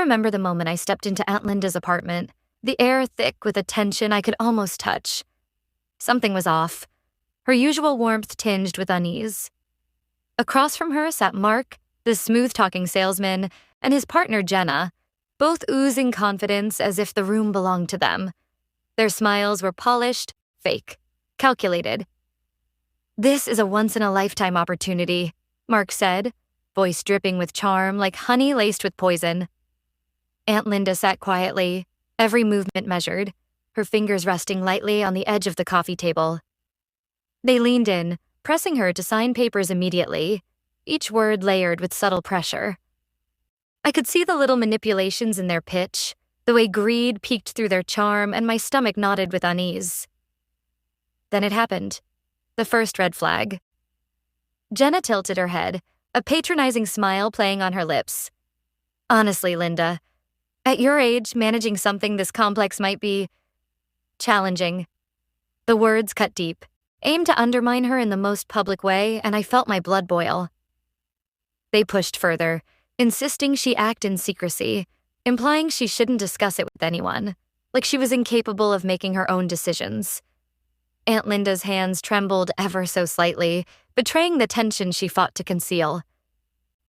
remember the moment I stepped into Aunt Linda's apartment, the air thick with a tension I could almost touch. Something was off, her usual warmth tinged with unease. Across from her sat Mark, the smooth-talking salesman, and his partner Jenna, both oozing confidence as if the room belonged to them. Their smiles were polished, fake, calculated. "This is a once-in-a-lifetime opportunity," Mark said, voice dripping with charm like honey laced with poison. Aunt Linda sat quietly, every movement measured, her fingers resting lightly on the edge of the coffee table. They leaned in, pressing her to sign papers immediately, each word layered with subtle pressure. I could see the little manipulations in their pitch, the way greed peeked through their charm, and my stomach knotted with unease. Then it happened. The first red flag. Jenna tilted her head, a patronizing smile playing on her lips. "Honestly, Linda, at your age, managing something this complex might be challenging." The words cut deep, aimed to undermine her in the most public way, and I felt my blood boil. They pushed further, insisting she act in secrecy, implying she shouldn't discuss it with anyone, like she was incapable of making her own decisions. Aunt Linda's hands trembled ever so slightly, betraying the tension she fought to conceal.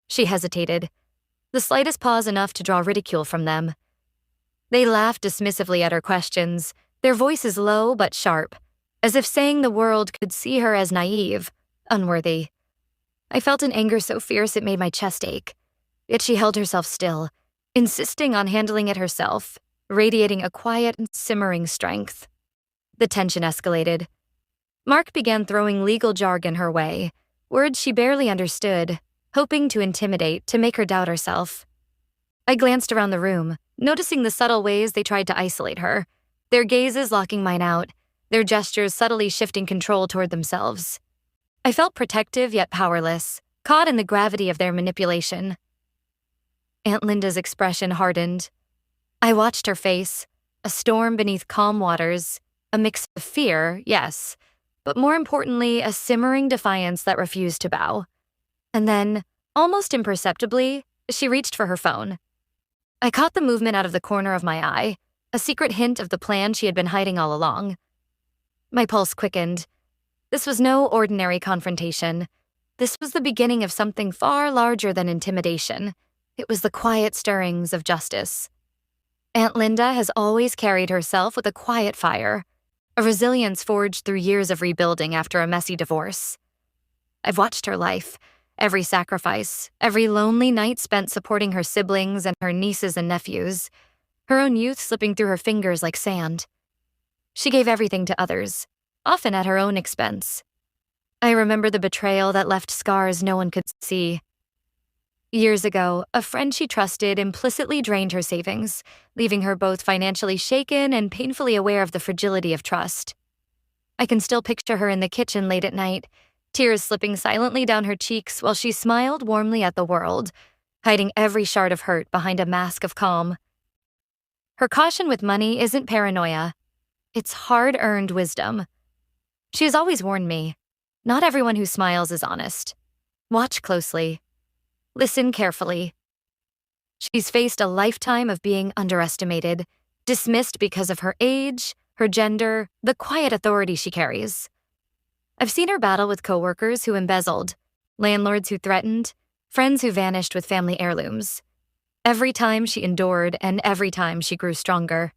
She hesitated, the slightest pause enough to draw ridicule from them. They laughed dismissively at her questions, their voices low but sharp, as if saying the world could see her as naive, unworthy. I felt an anger so fierce it made my chest ache. Yet she held herself still, insisting on handling it herself, radiating a quiet and simmering strength. The tension escalated. Mark began throwing legal jargon her way, words she barely understood, hoping to intimidate, to make her doubt herself. I glanced around the room, noticing the subtle ways they tried to isolate her, their gazes locking mine out, their gestures subtly shifting control toward themselves. I felt protective yet powerless, caught in the gravity of their manipulation. Aunt Linda's expression hardened. I watched her face, a storm beneath calm waters, a mix of fear, yes, but more importantly, a simmering defiance that refused to bow. And then, almost imperceptibly, she reached for her phone. I caught the movement out of the corner of my eye, a secret hint of the plan she had been hiding all along. My pulse quickened. This was no ordinary confrontation. This was the beginning of something far larger than intimidation. It was the quiet stirrings of justice. Aunt Linda has always carried herself with a quiet fire, a resilience forged through years of rebuilding after a messy divorce. I've watched her life, every sacrifice, every lonely night spent supporting her siblings and her nieces and nephews, her own youth slipping through her fingers like sand. She gave everything to others, often at her own expense. I remember the betrayal that left scars no one could see. Years ago, a friend she trusted implicitly drained her savings, leaving her both financially shaken and painfully aware of the fragility of trust. I can still picture her in the kitchen late at night, tears slipping silently down her cheeks while she smiled warmly at the world, hiding every shard of hurt behind a mask of calm. Her caution with money isn't paranoia. It's hard-earned wisdom. She has always warned me, not everyone who smiles is honest. Watch closely. Listen carefully. She's faced a lifetime of being underestimated, dismissed because of her age, her gender, the quiet authority she carries. I've seen her battle with coworkers who embezzled, landlords who threatened, friends who vanished with family heirlooms. Every time she endured, and every time she grew stronger.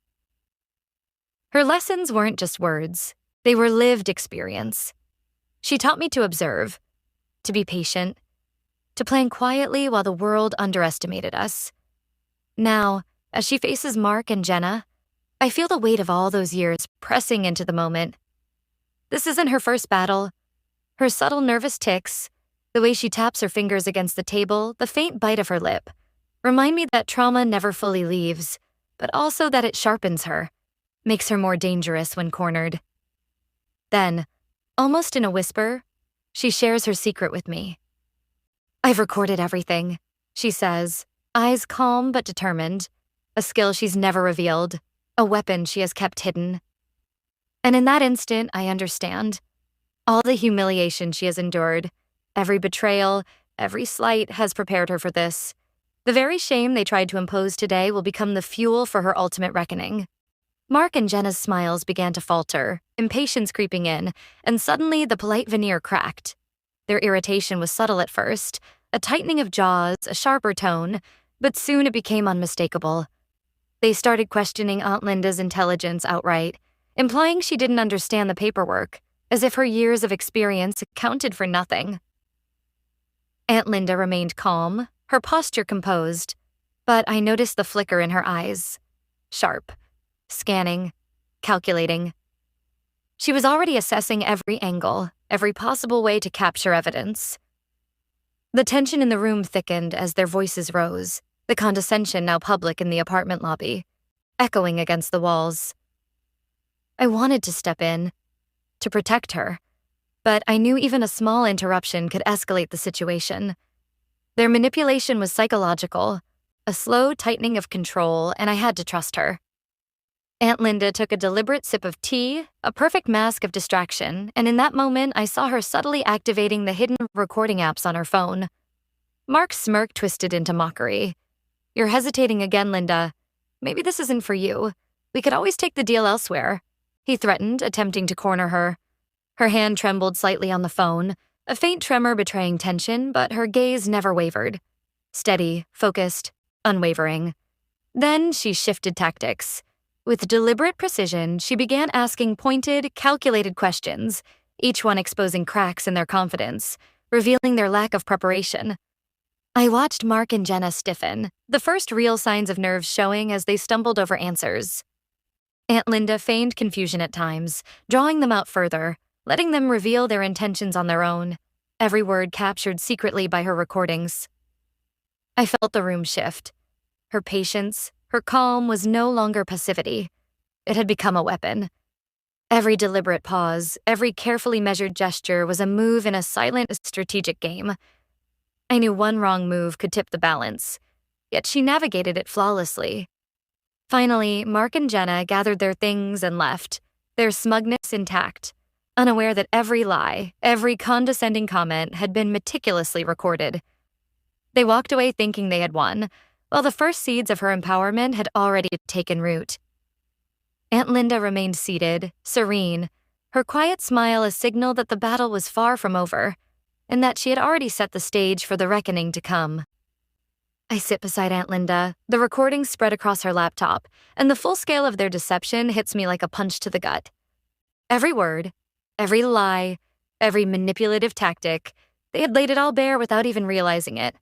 Her lessons weren't just words, they were lived experience. She taught me to observe, to be patient, to plan quietly while the world underestimated us. Now, as she faces Mark and Jenna, I feel the weight of all those years pressing into the moment. This isn't her first battle. Her subtle nervous tics, the way she taps her fingers against the table, the faint bite of her lip, remind me that trauma never fully leaves, but also that it sharpens her, makes her more dangerous when cornered. Then, almost in a whisper, she shares her secret with me. "I've recorded everything," she says, eyes calm but determined, a skill she's never revealed, a weapon she has kept hidden. And in that instant, I understand. All the humiliation she has endured, every betrayal, every slight has prepared her for this. The very shame they tried to impose today will become the fuel for her ultimate reckoning. Mark and Jenna's smiles began to falter, impatience creeping in, and suddenly the polite veneer cracked. Their irritation was subtle at first, a tightening of jaws, a sharper tone, but soon it became unmistakable. They started questioning Aunt Linda's intelligence outright, implying she didn't understand the paperwork, as if her years of experience accounted for nothing. Aunt Linda remained calm, her posture composed, but I noticed the flicker in her eyes. Sharp, scanning, calculating. She was already assessing every angle, every possible way to capture evidence. The tension in the room thickened as their voices rose, the condescension now public in the apartment lobby, echoing against the walls. I wanted to step in, to protect her, but I knew even a small interruption could escalate the situation. Their manipulation was psychological, a slow tightening of control, and I had to trust her. Aunt Linda took a deliberate sip of tea, a perfect mask of distraction, and in that moment I saw her subtly activating the hidden recording apps on her phone. Mark's smirk twisted into mockery. "You're hesitating again, Linda. Maybe this isn't for you. We could always take the deal elsewhere," he threatened, attempting to corner her. Her hand trembled slightly on the phone, a faint tremor betraying tension, but her gaze never wavered. Steady, focused, unwavering. Then she shifted tactics. With deliberate precision, she began asking pointed, calculated questions, each one exposing cracks in their confidence, revealing their lack of preparation. I watched Mark and Jenna stiffen, the first real signs of nerves showing as they stumbled over answers. Aunt Linda feigned confusion at times, drawing them out further, letting them reveal their intentions on their own, every word captured secretly by her recordings. I felt the room shift. Her patience, her calm was no longer passivity. It had become a weapon. Every deliberate pause, every carefully measured gesture was a move in a silent, strategic game. I knew one wrong move could tip the balance, yet she navigated it flawlessly. Finally, Mark and Jenna gathered their things and left, their smugness intact, unaware that every lie, every condescending comment had been meticulously recorded. They walked away thinking they had won, while the first seeds of her empowerment had already taken root. Aunt Linda remained seated, serene, her quiet smile a signal that the battle was far from over, and that she had already set the stage for the reckoning to come. I sit beside Aunt Linda, the recordings spread across her laptop, and the full scale of their deception hits me like a punch to the gut. Every word, every lie, every manipulative tactic, they had laid it all bare without even realizing it.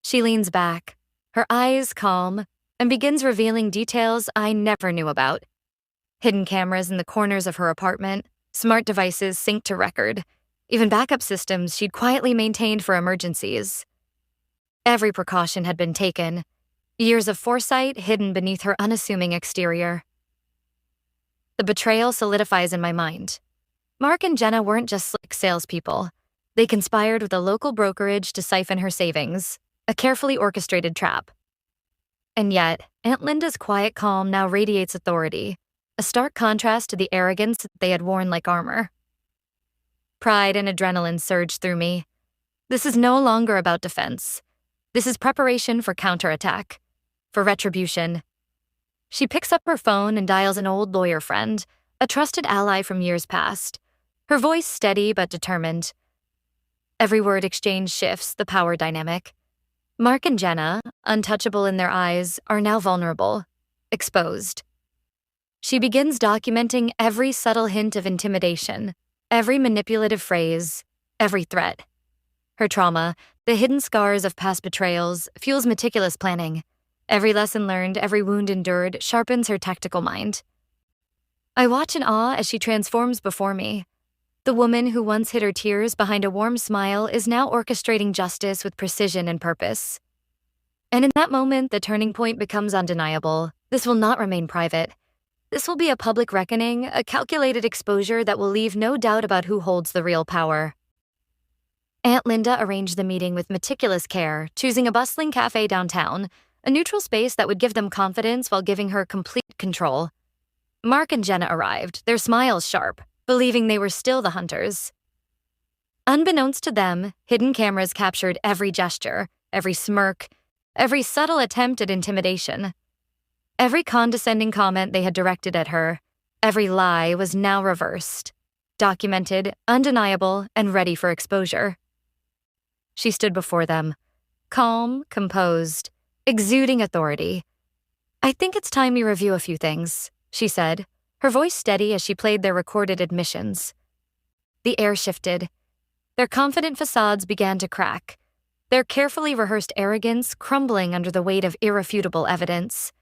She leans back, her eyes calm, and begins revealing details I never knew about. Hidden cameras in the corners of her apartment, smart devices synced to record, even backup systems she'd quietly maintained for emergencies. Every precaution had been taken, years of foresight hidden beneath her unassuming exterior. The betrayal solidifies in my mind. Mark and Jenna weren't just slick salespeople. They conspired with a local brokerage to siphon her savings, a carefully orchestrated trap. And yet, Aunt Linda's quiet calm now radiates authority, a stark contrast to the arrogance that they had worn like armor. Pride and adrenaline surged through me. This is no longer about defense. This is preparation for counterattack, for retribution. She picks up her phone and dials an old lawyer friend, a trusted ally from years past, her voice steady but determined. Every word exchange shifts the power dynamic. Mark and Jenna, untouchable in their eyes, are now vulnerable, exposed. She begins documenting every subtle hint of intimidation, every manipulative phrase, every threat. Her trauma, the hidden scars of past betrayals, fuels meticulous planning. Every lesson learned, every wound endured, sharpens her tactical mind. I watch in awe as she transforms before me. The woman who once hid her tears behind a warm smile is now orchestrating justice with precision and purpose. And in that moment, the turning point becomes undeniable. This will not remain private. This will be a public reckoning, a calculated exposure that will leave no doubt about who holds the real power. Aunt Linda arranged the meeting with meticulous care, choosing a bustling cafe downtown, a neutral space that would give them confidence while giving her complete control. Mark and Jenna arrived, their smiles sharp, believing they were still the hunters. Unbeknownst to them, hidden cameras captured every gesture, every smirk, every subtle attempt at intimidation. Every condescending comment they had directed at her, every lie was now reversed, documented, undeniable, and ready for exposure. She stood before them, calm, composed, exuding authority. "I think it's time we review a few things," she said, her voice steady as she played their recorded admissions. The air shifted. Their confident facades began to crack, their carefully rehearsed arrogance crumbling under the weight of irrefutable evidence.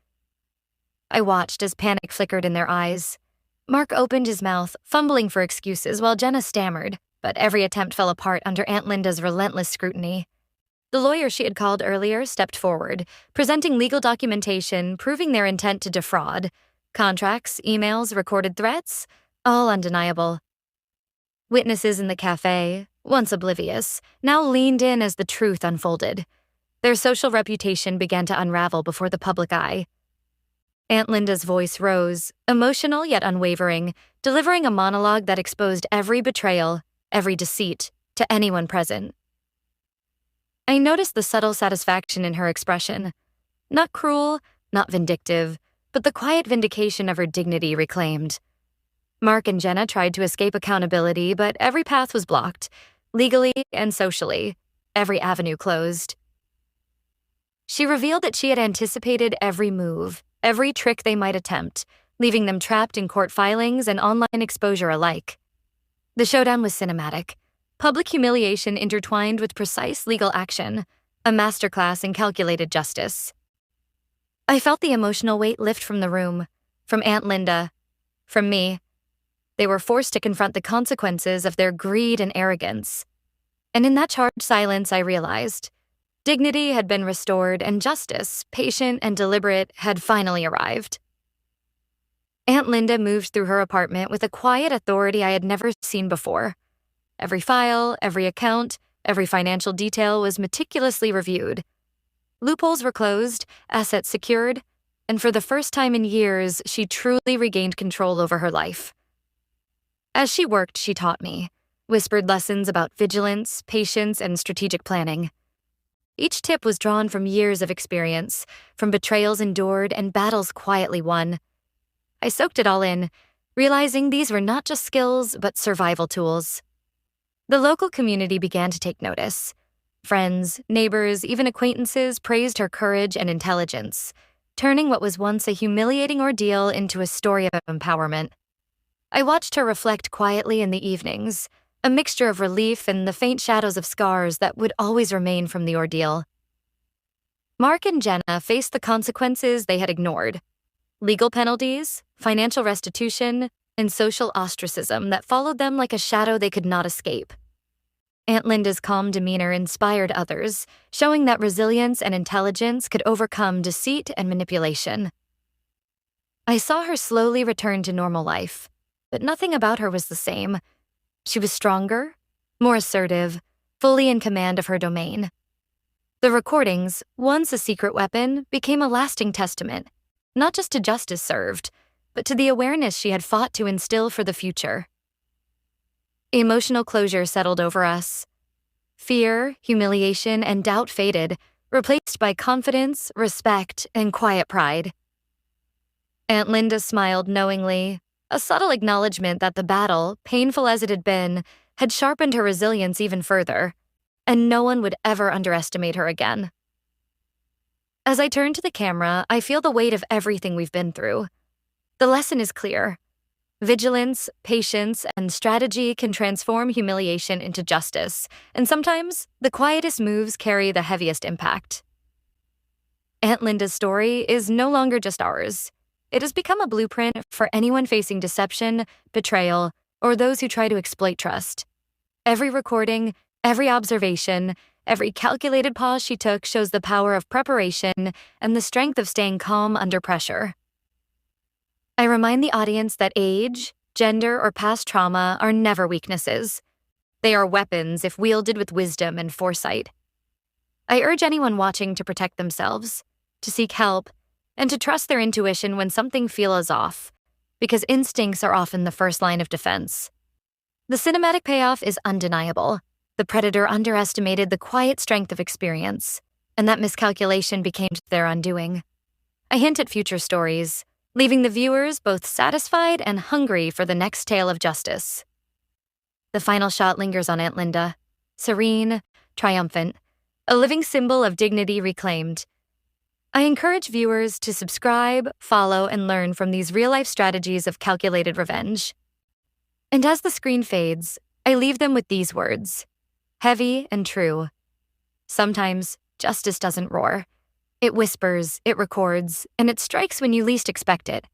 I watched as panic flickered in their eyes. Mark opened his mouth, fumbling for excuses, while Jenna stammered, but every attempt fell apart under Aunt Linda's relentless scrutiny. The lawyer she had called earlier stepped forward, presenting legal documentation proving their intent to defraud. Contracts, emails, recorded threats, all undeniable. Witnesses in the cafe, once oblivious, now leaned in as the truth unfolded. Their social reputation began to unravel before the public eye. Aunt Linda's voice rose, emotional yet unwavering, delivering a monologue that exposed every betrayal, every deceit, to anyone present. I noticed the subtle satisfaction in her expression. Not cruel, not vindictive, but the quiet vindication of her dignity reclaimed. Mark and Jenna tried to escape accountability, but every path was blocked, legally and socially, every avenue closed. She revealed that she had anticipated every move, every trick they might attempt, leaving them trapped in court filings and online exposure alike. The showdown was cinematic, public humiliation intertwined with precise legal action, a masterclass in calculated justice. I felt the emotional weight lift from the room, from Aunt Linda, from me. They were forced to confront the consequences of their greed and arrogance. And in that charged silence, I realized dignity had been restored and justice, patient and deliberate, had finally arrived. Aunt Linda moved through her apartment with a quiet authority I had never seen before. Every file, every account, every financial detail was meticulously reviewed. Loopholes were closed, assets secured, and for the first time in years, she truly regained control over her life. As she worked, she taught me, whispered lessons about vigilance, patience, and strategic planning. Each tip was drawn from years of experience, from betrayals endured and battles quietly won. I soaked it all in, realizing these were not just skills, but survival tools. The local community began to take notice. Friends, neighbors, even acquaintances praised her courage and intelligence, turning what was once a humiliating ordeal into a story of empowerment. I watched her reflect quietly in the evenings, a mixture of relief and the faint shadows of scars that would always remain from the ordeal. Mark and Jenna faced the consequences they had ignored: legal penalties, financial restitution, and social ostracism that followed them like a shadow they could not escape. Aunt Linda's calm demeanor inspired others, showing that resilience and intelligence could overcome deceit and manipulation. I saw her slowly return to normal life, but nothing about her was the same. She was stronger, more assertive, fully in command of her domain. The recordings, once a secret weapon, became a lasting testament, not just to justice served, but to the awareness she had fought to instill for the future. Emotional closure settled over us. Fear, humiliation, and doubt faded, replaced by confidence, respect, and quiet pride. Aunt Linda smiled knowingly, a subtle acknowledgement that the battle, painful as it had been, had sharpened her resilience even further, and no one would ever underestimate her again. As I turn to the camera, I feel the weight of everything we've been through. The lesson is clear. Vigilance, patience, and strategy can transform humiliation into justice, and sometimes the quietest moves carry the heaviest impact. Aunt Linda's story is no longer just ours. It has become a blueprint for anyone facing deception, betrayal, or those who try to exploit trust. Every recording, every observation, every calculated pause she took shows the power of preparation and the strength of staying calm under pressure. I remind the audience that age, gender, or past trauma are never weaknesses. They are weapons if wielded with wisdom and foresight. I urge anyone watching to protect themselves, to seek help, and to trust their intuition when something feels off, because instincts are often the first line of defense. The cinematic payoff is undeniable. The predator underestimated the quiet strength of experience, and that miscalculation became their undoing. I hint at future stories, leaving the viewers both satisfied and hungry for the next tale of justice. The final shot lingers on Aunt Linda, serene, triumphant, a living symbol of dignity reclaimed. I encourage viewers to subscribe, follow, and learn from these real-life strategies of calculated revenge. And as the screen fades, I leave them with these words, heavy and true. Sometimes justice doesn't roar. It whispers, it records, and it strikes when you least expect it.